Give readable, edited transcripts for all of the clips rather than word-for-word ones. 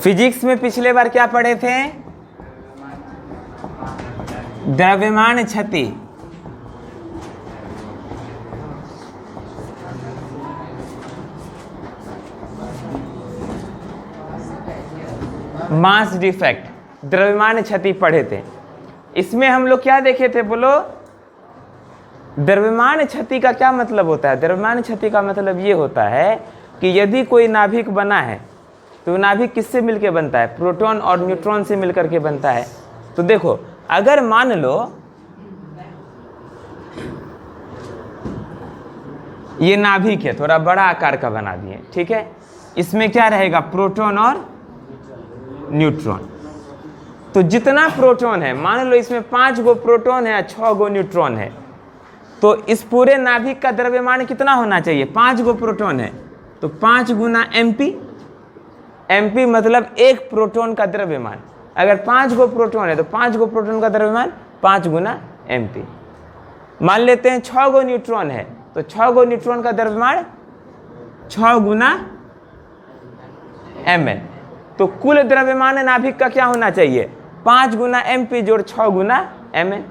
Physics में पिछले बार क्या पढ़े थे? द्रव्यमान क्षति। मास डिफेक्ट, द्रव्यमान क्षति पढ़े थे। इसमें हम लोग क्या देखे थे बोलो? द्रव्यमान क्षति का क्या मतलब होता है? द्रव्यमान क्षति का मतलब ये होता है कि यदि कोई नाभिक बना है तो नाभिक किससे मिलकर बनता है? प्रोटॉन और न्यूट्रॉन से मिलकर के बनता है। तो देखो, अगर मान लो ये नाभिक है, थोड़ा बड़ा आकार का बना दिए, ठीक है, इसमें क्या रहेगा? प्रोटॉन और न्यूट्रॉन। तो जितना प्रोटॉन है, मान लो इसमें 5 गो प्रोटॉन है और 6 गो न्यूट्रॉन है, तो इस पूरे नाभिक का द्रव्यमान कितना होना चाहिए? 5 गो प्रोटॉन है तो 5 गुना mp। mp मतलब एक प्रोटॉन का द्रव्यमान। अगर 5 गो प्रोटॉन है तो 5 गो प्रोटॉन का द्रव्यमान 5 गुना mp। मान लेते हैं 6 गो न्यूट्रॉन है तो 6 गो न्यूट्रॉन का द्रव्यमान 6 गुना mn। तो कुल द्रव्यमान नाभिक का क्या होना चाहिए? 5 गुना mp जोड़ 6 गुना mn।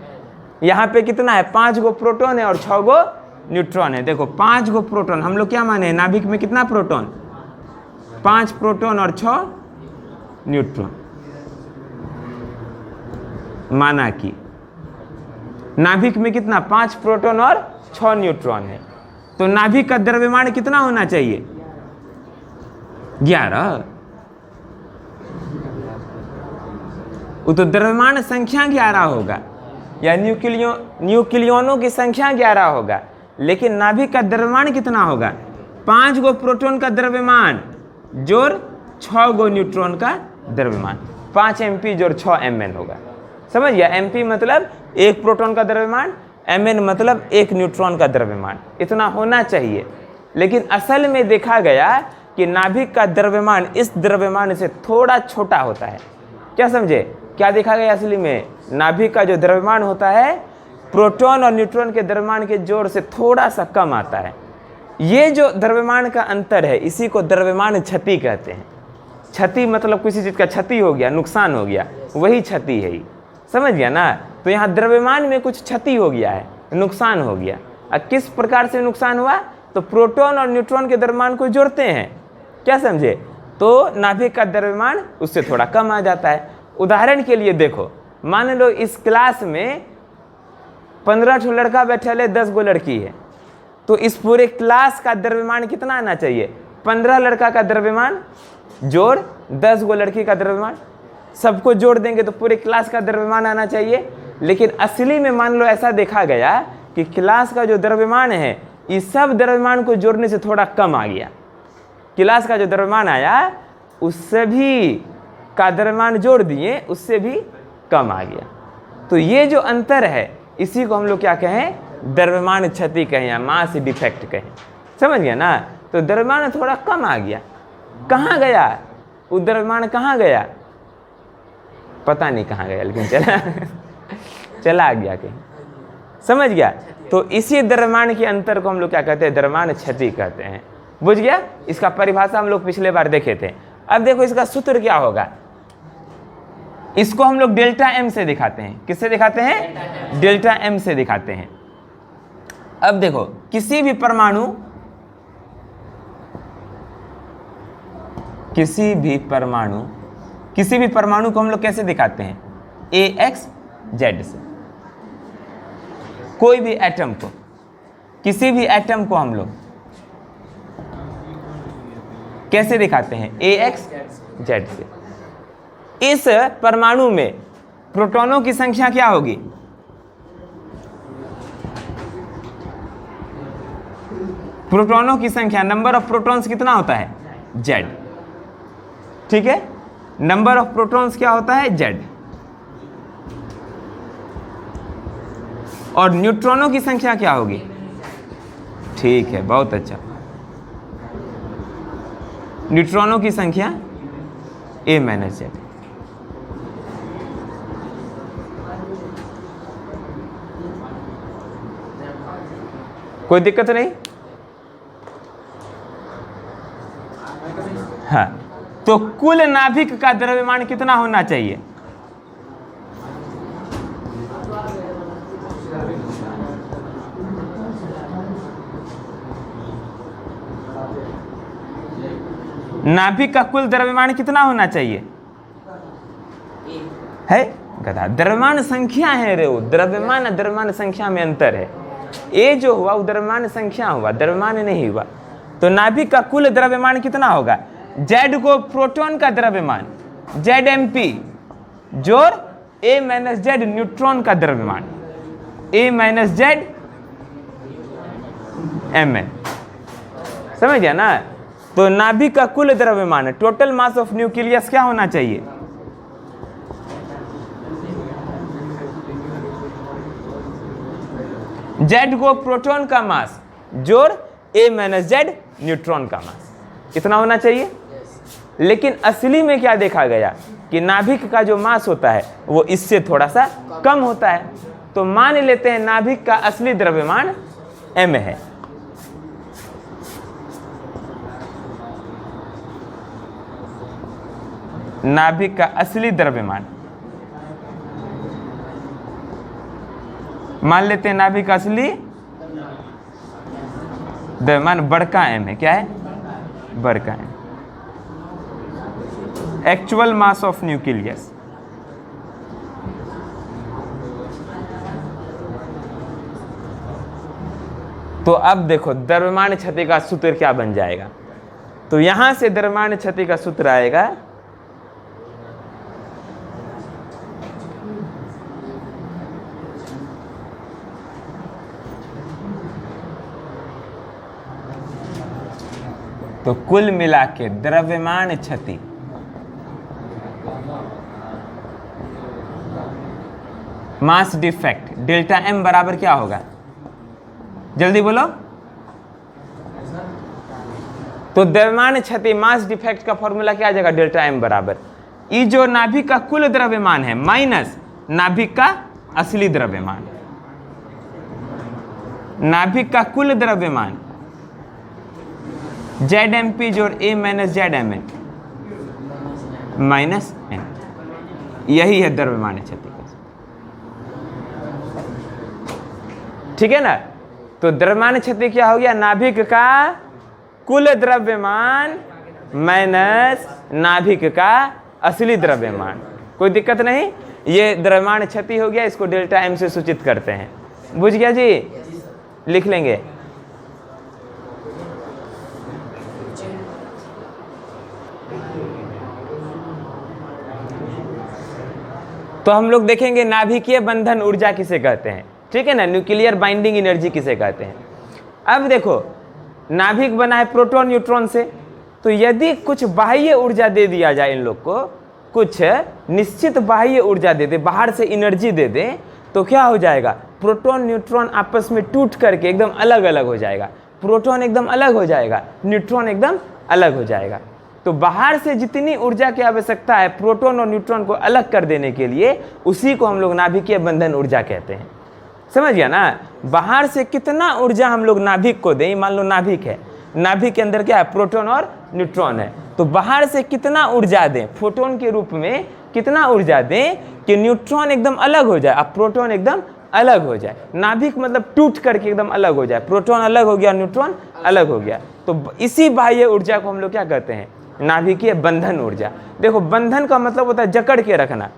यहाँ पे कितना है? 5 गो प्रोटॉन है और 6 गो न्यूट्रॉन है। देखो 5 गो प्रोटॉन, हम लोग क्या माने? नाभिक में कितना प्रोटॉन? 5 प्रोटॉन और 6 न्यूट्रॉन। माना कि नाभिक में कितना? 5 प्रोटॉन और 6 न्यूट्रॉन है, तो नाभिक का द्रव्यमान कितना होना चाहिए? 11। वो तो द्रव्यमान संख्या 11 होगा या न्यूक्लियोनों की संख्या 11 होगा, लेकिन नाभिक का द्रव्यमान कितना होगा? 5 गो प्रोटॉन का द्रव्यमान जोड़ 6 गो न्यूट्रॉन का द्रव्यमान, 5 mp जोड़ 6 mn होगा। समझ गया? mp मतलब एक प्रोटॉन का द्रव्यमान, mn मतलब एक न्यूट्रॉन का द्रव्यमान। इतना होना चाहिए, लेकिन असल में देखा गया कि नाभिक का द्रव्यमान इस द्रव्यमान से थोड़ा छोटा होता है। क्या समझे? क्या देखा गया? असली में नाभिक का जो द्रव्यमान होता है प्रोटॉन और न्यूट्रॉन के द्रव्यमान के जोड़ से थोड़ा सा कम आता है। ये जो द्रव्यमान का अंतर है इसी को द्रव्यमान क्षति कहते हैं। क्षति मतलब किसी चीज़ का क्षति हो गया, नुकसान हो गया, वही क्षति है। समझ गया ना? तो यहाँ द्रव्यमान में कुछ क्षति हो गया है, नुकसान हो गया। अब किस प्रकार से नुकसान हुआ? तो प्रोटॉन और न्यूट्रॉन के द्रव्यमान को जोड़ते हैं, क्या समझे, तो नाभिक का द्रव्यमान उससे थोड़ा कम आ जाता है। उदाहरण के लिए देखो, मान लो इस क्लास में 15 ठो लड़का बैठल है, 10 गो लड़की है, तो इस पूरे क्लास का द्रव्यमान कितना आना चाहिए? 15 लड़का का द्रव्यमान जोड़ 10 गो लड़की का द्रव्यमान। सबको जोड़ देंगे तो पूरे क्लास का द्रव्यमान आना चाहिए। लेकिन असली में मान लो ऐसा देखा गया कि क्लास का जो द्रव्यमान है इस सब द्रव्यमान को जोड़ने से थोड़ा कम आ गया। क्लास का जो द्रव्यमान आया उससे भी का द्रव्यमान जोड़ दिए, उससे भी कम आ गया। तो ये जो अंतर है इसी को हम लोग क्या कहें? द्रव्यमान क्षति कहें या मास डिफेक्ट कहें। समझ गया ना? तो द्रव्यमान थोड़ा कम आ गया। कहाँ गया वो द्रव्यमान? कहाँ गया पता नहीं कहाँ गया, लेकिन चला गया कहीं। समझ गया? तो इसी द्रव्यमान के अंतर को हम लोग क्या कहते हैं? द्रव्यमान क्षति कहते हैं। बुझ गया? इसका परिभाषा हम लोग पिछले बार देखे थे। अब देखो इसका सूत्र क्या होगा। इसको हम लोग डेल्टा m से दिखाते हैं। किससे दिखाते हैं? डेल्टा m से दिखाते हैं। अब देखो किसी भी परमाणु को हम लोग कैसे दिखाते हैं? ax z से। कोई भी एटम को, किसी भी एटम को हम लोग कैसे दिखाते हैं? ax z से। इस परमाणु में प्रोटॉनों की संख्या क्या होगी? प्रोटॉनों की संख्या, नंबर ऑफ प्रोटॉन्स कितना होता है? z। ठीक है, नंबर ऑफ प्रोटॉन्स क्या होता है? z। और न्यूट्रॉनों की संख्या क्या होगी? ठीक है, बहुत अच्छा। न्यूट्रॉनों की संख्या a माइनस z। कोई दिक्कत नहीं? हाँ, तो कुल नाभिक का द्रव्यमान कितना होना चाहिए? नाभिक का कुल द्रव्यमान कितना होना चाहिए? है गधा, द्रव्यमान संख्या है रे, वो द्रव्यमान और द्रव्यमान संख्या में अंतर है। ए जो हुआ वो द्रव्यमान संख्या हुआ, द्रव्यमान नहीं हुआ। तो नाभिक का कुल द्रव्यमान कितना होगा? जेड को प्रोटॉन का द्रव्यमान ZMP जोड़ A माइनस जेड न्यूट्रॉन का द्रव्यमान A माइनस जेड Mn, समझ गया ना? तो नाभिक का कुल द्रव्यमान, टोटल मास ऑफ न्यूक्लियस क्या होना चाहिए? जेड को प्रोटॉन का मास जोड़ A माइनस जेड न्यूट्रॉन का मास, कितना होना चाहिए? लेकिन असली में क्या देखा गया कि नाभिक का जो मास होता है वो इससे थोड़ा सा कम होता है। तो मान लेते हैं नाभिक का असली द्रव्यमान m है। नाभिक का असली द्रव्यमान मान लेते हैं, नाभिक का असली द्रव्यमान बड़का m है। क्या है? बड़का m। Actual mass of nucleus, तो अब देखो द्रव्यमान क्षति का सूत्र क्या बन जाएगा। तो यहां से द्रव्यमान क्षति का सूत्र आएगा तो कुल मिला के द्रव्यमान क्षति मास डिफेक्ट डेल्टा m बराबर क्या होगा? जल्दी बोलो। तो द्रव्यमान क्षति मास डिफेक्ट का फॉर्मूला क्या आ जाएगा? डेल्टा m बराबर ई जो नाभिक का कुल द्रव्यमान है माइनस नाभिक का असली द्रव्यमान। नाभिक का कुल द्रव्यमान ZMP जोड़ A minus ZMn minus n, यही है द्रव्यमान क्षति का। ठीक है ना? तो द्रव्यमान क्षति क्या हो गया? नाभिक का कुल द्रव्यमान माइनस नाभिक का असली द्रव्यमान। कोई दिक्कत नहीं, ये द्रव्यमान क्षति हो गया, इसको डेल्टा m से सूचित करते हैं। बुझ गया जी? लिख लेंगे। तो हम लोग देखेंगे नाभिकीय बंधन ऊर्जा किसे कहते हैं। ठीक है ना? न्यूक्लियर बाइंडिंग एनर्जी किसे कहते हैं। अब देखो नाभिक बना है प्रोटॉन न्यूट्रॉन से, तो यदि कुछ बाह्य ऊर्जा दे दिया जाए, इन लोग को कुछ निश्चित बाह्य ऊर्जा दे दे, बाहर से एनर्जी दे दे, तो क्या हो जाएगा? प्रोटॉन न्यूट्रॉन आपस में टूट करके एकदम अलग अलग हो जाएगा। प्रोटॉन एकदम अलग हो जाएगा, न्यूट्रॉन एकदम अलग हो जाएगा। तो बाहर से जितनी ऊर्जा की आवश्यकता है प्रोटॉन और न्यूट्रॉन को अलग कर देने के लिए, उसी को हम लोग नाभिकीय बंधन ऊर्जा कहते हैं। समझ गया ना? बाहर से कितना ऊर्जा हम लोग नाभिक को दें, मान लो नाभिक है, नाभिक के अंदर क्या है? प्रोटॉन और न्यूट्रॉन है। तो बाहर से कितना ऊर्जा दें, फोटोन के रूप में कितना ऊर्जा दें कि न्यूट्रॉन एकदम अलग हो जाए, अब प्रोटॉन एकदम अलग हो जाए। नाभिक मतलब टूट करके एकदम अलग हो जाए, प्रोटॉन अलग हो गया, न्यूट्रॉन अलग हो गया। तो इसी बाह्य ऊर्जा को हम लोग क्या कहते हैं? नाभिकीय बंधन ऊर्जा। देखो बंधन का मतलब होता है जकड़ के रखना।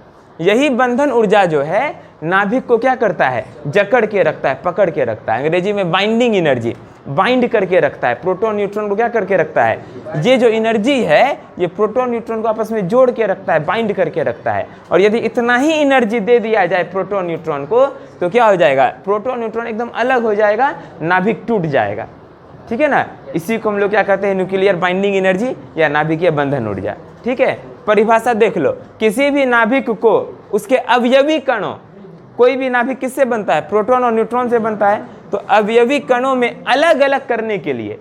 यही बंधन ऊर्जा जो है नाभिक को क्या करता है? जकड़ के रखता है, पकड़ के रखता है। अंग्रेजी में बाइंडिंग एनर्जी, बाइंड करके रखता है। प्रोटॉन न्यूट्रॉन को क्या करके रखता है? ये जो एनर्जी है ये प्रोटॉन न्यूट्रॉन को आपस में जोड़ के रखता है, बाइंड करके रखता है। और यदि इतना ही एनर्जी दे दिया जाए प्रोटॉन न्यूट्रॉन को, तो क्या हो जाएगा? प्रोटॉन न्यूट्रॉन एकदम अलग हो जाएगा, नाभिक टूट जाएगा। ठीक है ना? इसी को हम लोग क्या कहते हैं? न्यूक्लियर बाइंडिंग एनर्जी या नाभिकीय बंधन ऊर्जा। ठीक है? परिभाषा देख लो, किसी भी नाभिक को उसके अवयवी कणों, कोई भी नाभिक किससे बनता है? प्रोटॉन और न्यूट्रॉन से बनता है। तो अवयवी कणों में अलग अलग करने के लिए,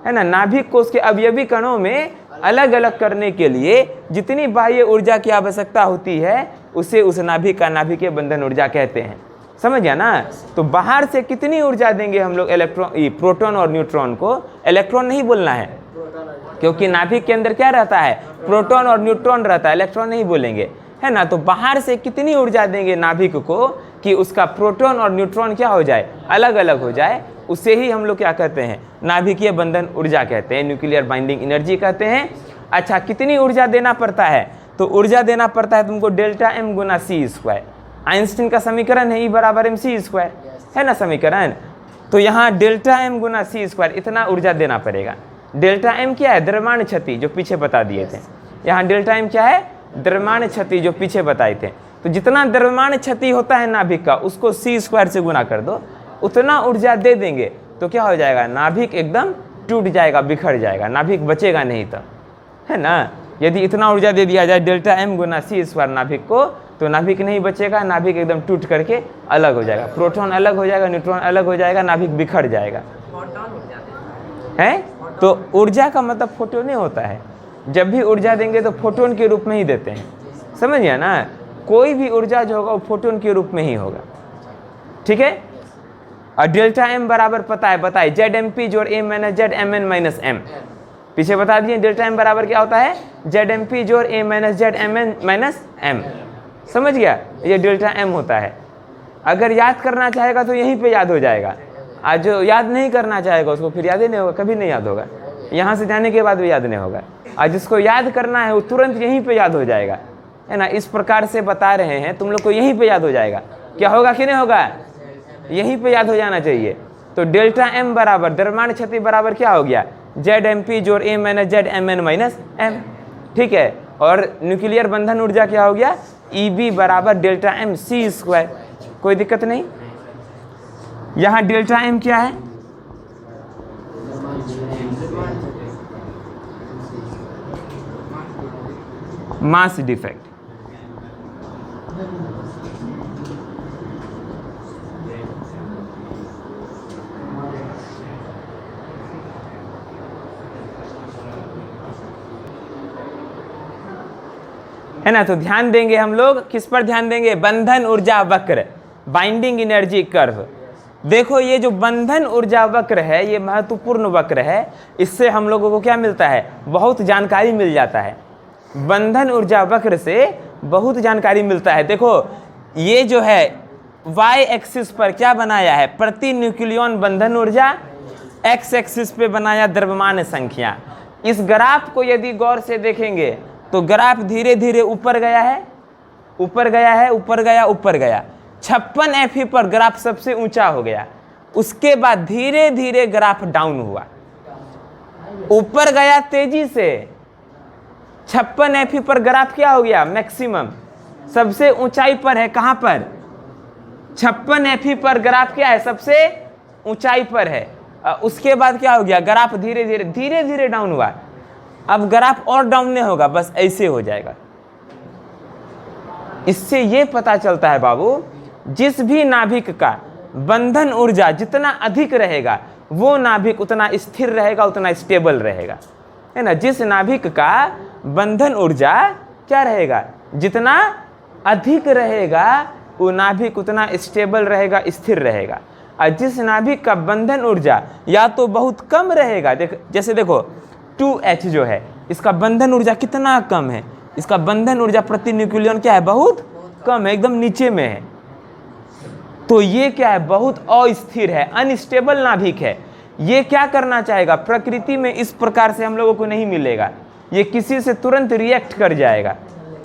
है ना, नाभिक को उसके अवयवी कणों में अलग अलग करने के लिए जितनी बाह्य ऊर्जा की आवश्यकता होती है, उसे उस नाभिक का नाभिकीय बंधन ऊर्जा कहते हैं। समझ गया ना? तो बाहर से कितनी ऊर्जा देंगे हम लोग इलेक्ट्रॉन, प्रोटॉन और न्यूट्रॉन को? इलेक्ट्रॉन नहीं बोलना है, क्योंकि नाभिक के अंदर क्या रहता है, प्रोटॉन और न्यूट्रॉन रहता है, इलेक्ट्रॉन नहीं बोलेंगे, है ना। तो बाहर से कितनी ऊर्जा देंगे नाभिक को कि उसका प्रोटॉन और न्यूट्रॉन क्या हो जाए, अलग अलग हो जाए, उसे ही हम लोग क्या कहते हैं, नाभिकीय बंधन ऊर्जा कहते हैं, न्यूक्लियर बाइंडिंग एनर्जी कहते हैं। अच्छा, कितनी ऊर्जा देना पड़ता है, तो ऊर्जा देना पड़ता है तुमको डेल्टा एम गुना सी स्क्वायर। आइंस्टीन का समीकरण है E बराबर एम सी स्क्वायर, है ना समीकरण। तो यहाँ डेल्टा एम गुना सी स्क्वायर इतना ऊर्जा देना पड़ेगा। डेल्टा एम क्या है, द्रव्यमान क्षति, जो पीछे बता दिए थे। यहाँ डेल्टा एम क्या है, द्रव्यमान क्षति, जो पीछे बताए थे। तो जितना द्रव्यमान क्षति होता है नाभिक का, उसको सी स्क्वायर से गुना कर दो, उतना ऊर्जा दे देंगे तो क्या हो जाएगा, नाभिक एकदम टूट जाएगा, बिखर जाएगा, नाभिक बचेगा नहीं, तो है ना। यदि इतना ऊर्जा दे दिया जाए डेल्टा एम गुना सी स्क्वायर नाभिक को, तो नाभिक नहीं बचेगा, नाभिक एकदम टूट करके अलग हो जाएगा, प्रोटॉन अलग हो जाएगा, न्यूट्रॉन अलग हो जाएगा, नाभिक बिखर जाएगा, है। तो ऊर्जा का मतलब फोटोन होता है। जब भी ऊर्जा देंगे तो फोटोन के रूप में ही देते हैं, समझ गया ना। कोई भी ऊर्जा जो होगा वो फोटोन के रूप में ही होगा, ठीक है। और डेल्टा एम बराबर पता है, बताइए, जेड एम पी जोड़ A minus Z M N minus M, पीछे बता दिए। डेल्टा एम बराबर क्या होता है, जेड एम पी जोड़ A minus Z M N minus M, समझ गया, ये डेल्टा एम होता है। अगर याद करना चाहेगा तो यहीं पे याद हो जाएगा, आज जो याद नहीं करना चाहेगा उसको फिर याद ही नहीं होगा, कभी नहीं याद होगा, यहाँ से जाने के बाद भी याद नहीं होगा। आज जिसको याद करना है वो तुरंत यहीं पे याद हो जाएगा, है ना। इस प्रकार से बता रहे हैं, तुम लोग को यहीं पे याद हो जाएगा। क्या होगा कि नहीं होगा, यहीं पे याद हो जाना चाहिए। तो डेल्टा एम बराबर द्रव्यमान क्षति बराबर क्या हो गया, जेड एम पी जोड़ A minus Z M N minus M, ठीक है। और न्यूक्लियर बंधन ऊर्जा क्या हो गया, ई बी बराबर डेल्टा एम सी स्क्वायर, कोई दिक्कत नहीं। यहाँ डेल्टा एम क्या है, मास डिफेक्ट, है ना। तो ध्यान देंगे हम लोग, किस पर ध्यान देंगे, बंधन ऊर्जा वक्र, बाइंडिंग एनर्जी कर्व। देखो ये जो बंधन ऊर्जा वक्र है, ये महत्वपूर्ण वक्र है, इससे हम लोगों को क्या मिलता है, बहुत जानकारी मिल जाता है। बंधन ऊर्जा वक्र से बहुत जानकारी मिलता है। देखो ये जो है y एक्सिस पर क्या बनाया है, प्रति न्यूक्लियन बंधन ऊर्जा, x एक्सिस पे बनाया द्रव्यमान संख्या। इस ग्राफ को यदि गौर से देखेंगे तो ग्राफ धीरे धीरे ऊपर गया है, ऊपर गया है, ऊपर गया, ऊपर गया। 56 एफई पर ग्राफ सबसे ऊंचा हो गया, उसके बाद धीरे धीरे ग्राफ डाउन हुआ, ऊपर गया तेजी से। 56 एफई पर ग्राफ क्या हो गया, मैक्सिमम, सबसे ऊंचाई पर है, कहां पर, 56 एफई पर ग्राफ क्या है, सबसे ऊंचाई पर है। उसके बाद क्या हो गया, ग्राफ धीरे धीरे डाउन हुआ। अब ग्राफ और डाउन नहीं होगा, बस ऐसे हो जाएगा। इससे ये पता चलता है बाबू, जिस भी नाभिक का बंधन ऊर्जा जितना अधिक रहेगा, वो नाभिक उतना स्थिर रहेगा, उतना स्टेबल रहेगा, है ना। जिस नाभिक का बंधन ऊर्जा क्या रहेगा, जितना अधिक रहेगा, वो नाभिक उतना स्टेबल रहेगा, स्थिर रहेगा। और जिस नाभिक का बंधन ऊर्जा या तो बहुत कम रहेगा, जैसे देखो 2H जो है, इसका बंधन ऊर्जा कितना कम है, इसका बंधन ऊर्जा प्रति न्यूक्लियन क्या है, बहुत कम है, एकदम नीचे में है। तो ये क्या है, बहुत अस्थिर है, अनस्टेबल नाभिक है। ये क्या करना चाहेगा, प्रकृति में इस प्रकार से हम लोगों को नहीं मिलेगा। ये किसी से तुरंत रिएक्ट कर जाएगा,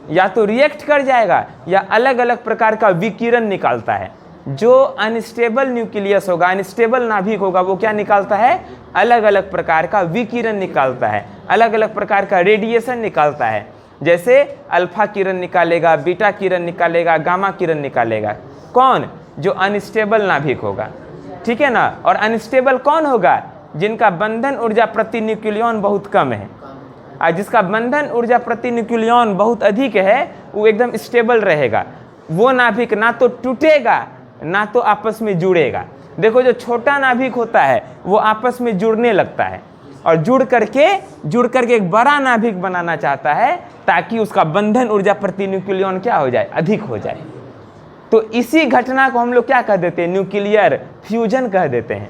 या तो रिएक्ट कर जाएगा या अलग अलग प्रकार का विकिरण निकालता है। जो अनस्टेबल न्यूक्लियस होगा, अनस्टेबल नाभिक होगा, वो क्या निकालता है, अलग अलग प्रकार का विकिरण निकालता है, अलग अलग प्रकार का रेडिएशन निकालता है। जैसे अल्फा किरण निकालेगा, बीटा किरण निकालेगा, गामा किरण निकालेगा। कौन, जो अनस्टेबल नाभिक होगा, ठीक है ना। और अनस्टेबल कौन होगा, जिनका बंधन ऊर्जा प्रति न्यूक्लियन बहुत कम है। और जिसका बंधन ऊर्जा प्रति न्यूक्लियन बहुत अधिक है, वो एकदम स्टेबल रहेगा। वो नाभिक ना तो टूटेगा, ना तो आपस में जुड़ेगा। देखो जो छोटा नाभिक होता है वो आपस में जुड़ने लगता है, और जुड़ करके एक बड़ा नाभिक बनाना चाहता है, ताकि उसका बंधन ऊर्जा प्रति न्यूक्लियन क्या हो जाए, अधिक हो जाए। तो इसी घटना को हम लोग क्या कह देते हैं, न्यूक्लियर फ्यूजन कह देते हैं।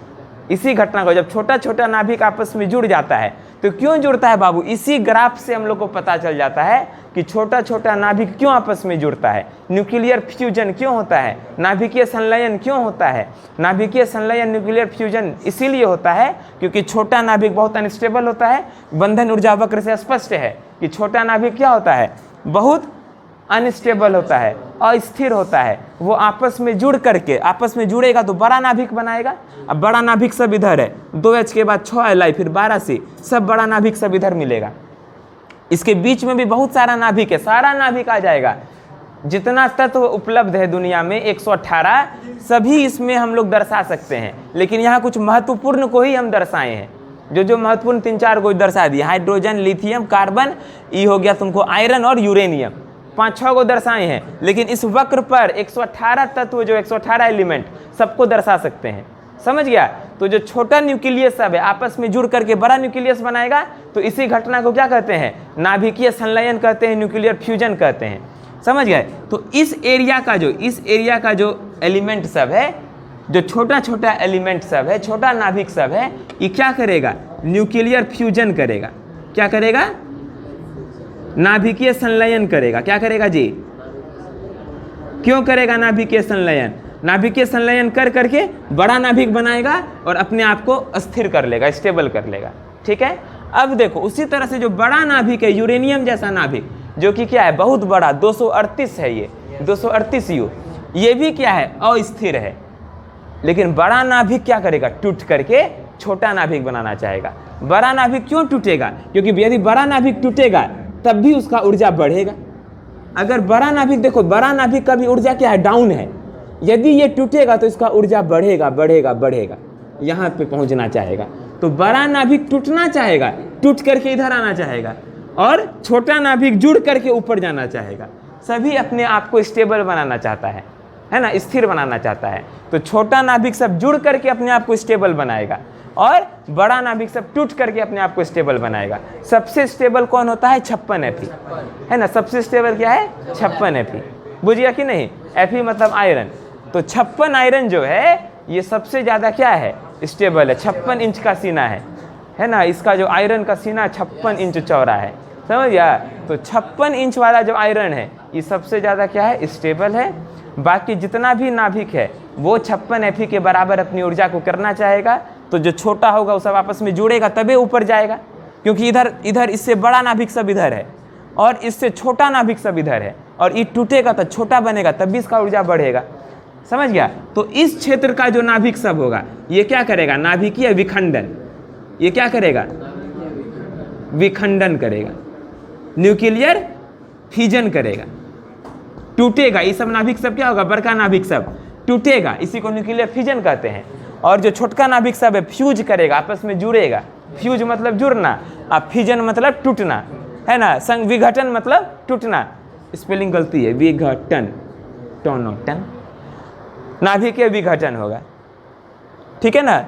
इसी घटना को, जब छोटा छोटा नाभिक आपस में जुड़ जाता है, तो क्यों जुड़ता है बाबू, इसी ग्राफ से हम लोग को पता चल जाता है कि छोटा छोटा नाभिक क्यों आपस में जुड़ता है, न्यूक्लियर फ्यूजन क्यों होता है, नाभिकीय संलयन क्यों होता है। नाभिकीय संलयन न्यूक्लियर फ्यूजन इसीलिए होता है क्योंकि छोटा नाभिक बहुत अनस्टेबल होता है। बंधन ऊर्जा वक्र से स्पष्ट है कि छोटा नाभिक क्या होता है, बहुत अनस्टेबल होता है, अस्थिर होता है। वो आपस में जुड़ करके, आपस में जुड़ेगा तो बड़ा नाभिक बनाएगा। अब बड़ा नाभिक सब इधर है, 2H के बाद 6 Li फिर 12C, सब बड़ा नाभिक सब इधर मिलेगा। इसके बीच में भी बहुत सारा नाभिक है, सारा नाभिक आ जाएगा। जितना तत्व उपलब्ध है दुनिया में 118, सभी इसमें हम लोग दर्शा सकते हैं, लेकिन यहाँ कुछ महत्वपूर्ण को ही हम दर्शाए हैं। जो महत्वपूर्ण 3-4 को दर्शा दिया, हाइड्रोजन, लिथियम, कार्बन, ये हो गया तुमको आयरन और यूरेनियम, 5-6 को दर्शाए हैं। लेकिन इस वक्र पर 118 तत्व, जो 118 एलिमेंट सबको दर्शा सकते हैं। समझ गया। तो जो छोटा न्यूक्लियस सब है आपस में जुड़ करके बड़ा न्यूक्लियस बनाएगा, तो इसी घटना को क्या कहते हैं, नाभिकीय संलयन कहते हैं, न्यूक्लियर फ्यूजन कहते हैं। समझ गए। तो इस एरिया का जो एलिमेंट सब है, जो छोटा छोटा एलिमेंट सब है, छोटा नाभिक सब है, ये क्या करेगा, न्यूक्लियर फ्यूजन करेगा। क्या करेगा, नाभिकीय संलयन करेगा। क्या करेगा जी, क्यों करेगा नाभिकीय संलयन, नाभिकीय संलयन कर करके बड़ा नाभिक बनाएगा और अपने आप को अस्थिर कर लेगा, स्टेबल कर लेगा। ठीक है। अब देखो उसी तरह से जो बड़ा नाभिक है, यूरेनियम जैसा नाभिक, जो कि क्या है, बहुत बड़ा, 238 है, ये 238 U, ये भी क्या है, अस्थिर है। लेकिन बड़ा नाभिक क्या करेगा, टूट करके छोटा नाभिक बनाना चाहेगा। बड़ा नाभिक क्यों टूटेगा, क्योंकि यदि बड़ा नाभिक टूटेगा तब भी उसका ऊर्जा बढ़ेगा। अगर बड़ा नाभिक, देखो बड़ा नाभिक का भी ऊर्जा क्या है, डाउन है। यदि ये टूटेगा तो इसका ऊर्जा बढ़ेगा बढ़ेगा बढ़ेगा, यहाँ पे पहुँचना चाहेगा। तो बड़ा नाभिक टूटना चाहेगा, टूट करके इधर आना चाहेगा, और छोटा नाभिक जुड़ करके ऊपर जाना चाहेगा। सभी अपने आप को स्टेबल बनाना चाहता है ना, स्थिर बनाना चाहता है। तो छोटा नाभिक सब जुड़ करके अपने आप को स्टेबल बनाएगा, और बड़ा नाभिक सब टूट करके अपने आप को स्टेबल बनाएगा। सबसे स्टेबल कौन होता है, 56 Fe, है ना। सबसे स्टेबल क्या है, 56 Fe। बुझिए कि नहीं, Fe मतलब आयरन। तो 56 आयरन जो है ये सबसे ज़्यादा क्या है, स्टेबल है। 56 इंच का सीना है ना, इसका जो आयरन का सीना 56 इंच चौड़ा है। समझ गया। तो 56 इंच वाला जो आयरन है ये सबसे ज़्यादा क्या है, स्टेबल है। बाकी जितना भी नाभिक है वो 56 Fe के बराबर अपनी ऊर्जा को करना चाहेगा। तो जो छोटा होगा वो सब आपस में जुड़ेगा तभी ऊपर जाएगा, क्योंकि इधर इससे बड़ा नाभिक सब इधर है और इससे छोटा नाभिक सब इधर है, और ये टूटेगा तो छोटा बनेगा तब भी इसका ऊर्जा बढ़ेगा। समझ गया। तो इस क्षेत्र का जो नाभिक सब होगा ये क्या करेगा, नाभिकीय विखंडन। ये क्या करेगा, विखंडन करेगा, न्यूक्लियर फिजन करेगा, टूटेगा। ये सब नाभिक सब क्या होगा, बड़का नाभिक सब टूटेगा, इसी को न्यूक्लियर फिजन कहते हैं। और जो छोटका नाभिक सब है फ्यूज करेगा, आपस में जुड़ेगा। फ्यूज मतलब जुड़ना, और फिजन मतलब टूटना, है ना। संग विघटन मतलब टूटना, स्पेलिंग गलती है, विघटन, टन, नाभिकीय विघटन होगा। ठीक है ना।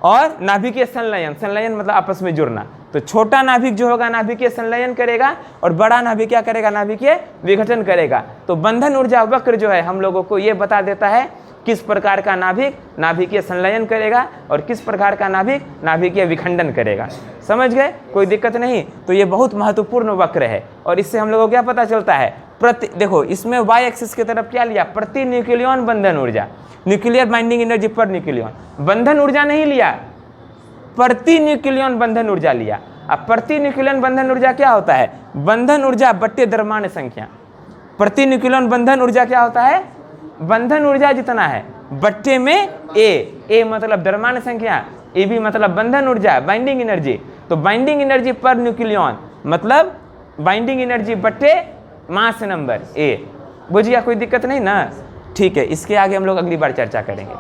और नाभिकीय संलयन, संलयन मतलब आपस में जुड़ना। तो छोटा नाभिक जो होगा नाभिकीय संलयन करेगा, और बड़ा नाभिक क्या करेगा, नाभिकीय विघटन करेगा। तो बंधन ऊर्जा वक्र जो है हम लोगों को ये बता देता है किस प्रकार का नाभिक नाभिकीय संलयन करेगा और किस प्रकार का नाभिक नाभिकीय विखंडन करेगा। समझ गए, कोई दिक्कत नहीं। तो ये बहुत महत्वपूर्ण वक्र है, और इससे हम लोगों को क्या पता चलता है, देखो इसमें y एक्सिस की तरफ क्या लिया, प्रति न्यूक्लियन बंधन ऊर्जा, nuclear binding energy per nucleon. बंधन ऊर्जा नहीं लिया, प्रति न्यूक्लियन बंधन ऊर्जा लिया। अब प्रति न्यूक्लियन बंधन ऊर्जा क्या होता है, बंधन ऊर्जा बट्टे द्रव्यमान संख्या। प्रति न्यूक्लियन बंधन ऊर्जा क्या होता है, बंधन ऊर्जा जितना है बट्टे में ए मतलब द्रव्यमान संख्या, ए भी मतलब बंधन ऊर्जा, बाइंडिंग एनर्जी। तो बाइंडिंग एनर्जी पर न्यूक्लियन मतलब बाइंडिंग एनर्जी बट्टे मास नंबर ए। बुझिए, कोई दिक्कत नहीं ना। ठीक है, इसके आगे हम लोग अगली बार चर्चा करेंगे।